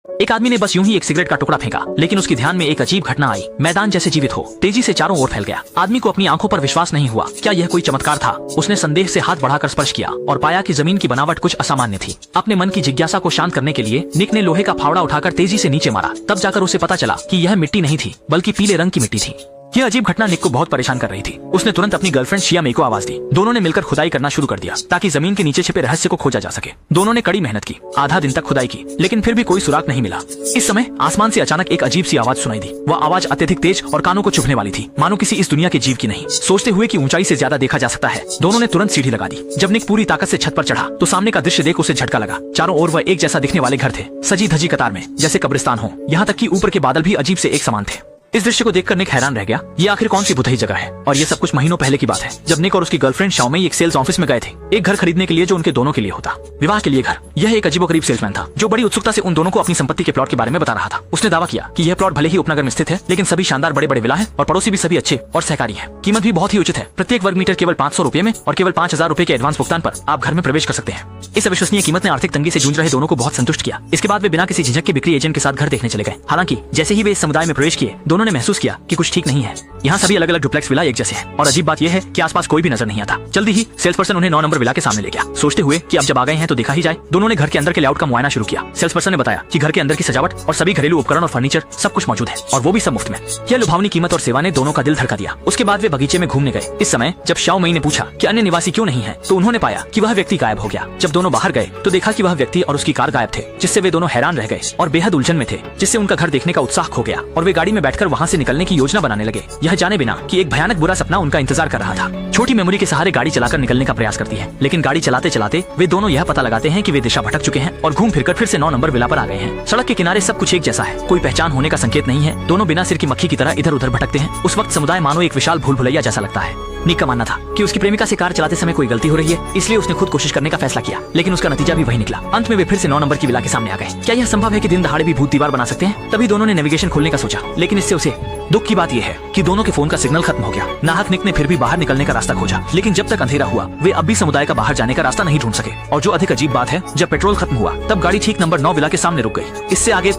एक आदमी ने बस यूं ही एक सिगरेट का टुकड़ा फेंका, लेकिन उसके ध्यान में एक अजीब घटना आई। मैदान जैसे जीवित हो तेजी से चारों ओर फैल गया। आदमी को अपनी आंखों पर विश्वास नहीं हुआ। क्या यह कोई चमत्कार था? उसने संदेह से हाथ बढ़ाकर स्पर्श किया और पाया कि जमीन की बनावट कुछ असामान्य थी। अपने मन की जिज्ञासा को शांत करने के लिए निक ने लोहे का फावड़ा उठाकर तेजी से नीचे मारा। तब जाकर उसे पता चला कि यह मिट्टी नहीं थी, बल्कि पीले रंग की मिट्टी थी। यह अजीब घटना निक को बहुत परेशान कर रही थी। उसने तुरंत अपनी गर्लफ्रेंड शिया मेई को आवाज दी। दोनों ने मिलकर खुदाई करना शुरू कर दिया ताकि जमीन के नीचे छिपे रहस्य को खोजा जा सके। दोनों ने कड़ी मेहनत की, आधा दिन तक खुदाई की, लेकिन फिर भी कोई सुराग नहीं मिला। इस समय आसमान से अचानक एक अजीब सी आवाज सुनाई दी। वह आवाज अत्यधिक तेज और कानों को चुभने वाली थी, मानो किसी इस दुनिया के जीव की नहीं। सोचते हुए कि ऊंचाई से ज्यादा देखा जा सकता है, दोनों ने तुरंत सीढ़ी लगा दी। जब निक पूरी ताकत से छत पर चढ़ा तो सामने का दृश्य देख उसे झटका लगा। चारों ओर वह एक जैसा दिखने वाले घर थे, सजी धजी कतार में, जैसे कब्रिस्तान हो। यहाँ तक कि ऊपर के बादल भी अजीब से एक समान थे। इस दृश्य को देखकर निक हैरान रह गया। ये आखिर कौन सी भुतही जगह है? और ये सब कुछ महीनों पहले की बात है, जब निक और उसकी गर्लफ्रेंड शाओमेई एक सेल्स ऑफिस में गए थे, एक घर खरीदने के लिए जो उनके दोनों के लिए होता, विवाह के लिए घर। यह एक अजीबोगरीब सेल्समैन था जो बड़ी उत्सुकता से उन दोनों को अपनी संपत्ति के प्लॉट के बारे में बता रहा था। उसने दावा किया कि यह प्लॉट भले ही उपनगर में स्थित है, लेकिन सभी शानदार बड़े बड़े विला है और पड़ोसी भी सभी अच्छे और सहकारी है। कीमत भी बहुत ही उचित है। प्रत्येक वर्ग मीटर केवल 500 रुपए में और केवल 5000 रुपए के एडवांस भुगतान पर आप घर में प्रवेश कर सकते हैं। इस अविश्वसनीय कीमत ने आर्थिक तंगी से जूझ रहे दोनों को बहुत संतुष्ट किया। इसके बाद वे बिना किसी झिझक के बिक्री एजेंट के साथ घर देखने चले गए। हालांकि जैसे ही वे इस समुदाय में प्रवेश किए, दोनों ने महसूस किया कि कुछ ठीक नहीं है। यहाँ सभी अलग अलग डुप्लेक्स विला एक जैसे हैं और अजीब बात यह है कि आसपास कोई भी नजर नहीं आता। जल्दी ही सेल्स पर्सन उन्हें 9 नंबर विला के सामने ले गया। सोचते हुए कि अब जब आ गए हैं तो देखा ही जाए, दोनों ने घर के अंदर के लेआउट का मुआयना शुरू किया। सेल्स पर्सन ने बताया कि घर के अंदर की सजावट और सभी घरेलू उपकरण और फर्नीचर सब कुछ मौजूद है, और वो भी सब मुफ्त में। यह लुभावनी कीमत और सेवा ने दोनों का दिल धड़का दिया। उसके बाद वे बगीचे में घूमने गए। इस समय जब शाओमेई ने पूछा कि अन्य निवासी क्यों नहीं है, तो उन्होंने पाया कि वह व्यक्ति गायब हो गया। जब दोनों बाहर गए तो देखा कि वह व्यक्ति और उसकी कार गायब थे, जिससे वे दोनों हैरान रह गए और बेहद उलझन में थे, जिससे उनका घर देखने का उत्साह खो गया और वे गाड़ी में बैठकर वहाँ से निकलने की योजना बनाने लगे, यह जाने बिना कि एक भयानक बुरा सपना उनका इंतजार कर रहा था। छोटी मेमोरी के सहारे गाड़ी चलाकर निकलने का प्रयास करती है, लेकिन गाड़ी चलाते चलाते वे दोनों यह पता लगाते हैं कि वे दिशा भटक चुके हैं और घूम फिरकर फिर से 9 नंबर विला पर आ गए हैं। सड़क के किनारे सब कुछ एक जैसा है, कोई पहचान होने का संकेत नहीं है। दोनों बिना सिर की मक्खी की तरह इधर उधर भटकते हैं। उस वक्त समुदाय मानो एक विशाल भूल भुलैया जैसा लगता है। निक का मानना था कि उसकी प्रेमिका से कार चलाते समय कोई गलती हो रही है, इसलिए उसने खुद कोशिश करने का फैसला किया, लेकिन उसका नतीजा भी वही निकला। अंत में वे फिर से 9 नंबर की विला के सामने आ गए। क्या यह संभव है कि दिन दहाड़े भी भूत दीवार बना सकते हैं? तभी दोनों ने नेविगेशन खोलने का सोचा, लेकिन इससे उसे दुख की बात यह है कि दोनों के फोन का सिग्नल खत्म हो गया। नाहक निक ने फिर भी बाहर निकलने का रास्ता खोजा, लेकिन जब तक अंधेरा हुआ वे अब भी समुदाय का बाहर जाने का रास्ता नहीं ढूंढ सके। और जो अधिक अजीब बात है, जब पेट्रोल खत्म हुआ तब गाड़ी ठीक नंबर 9 विला के सामने रुक गई। इससे आगे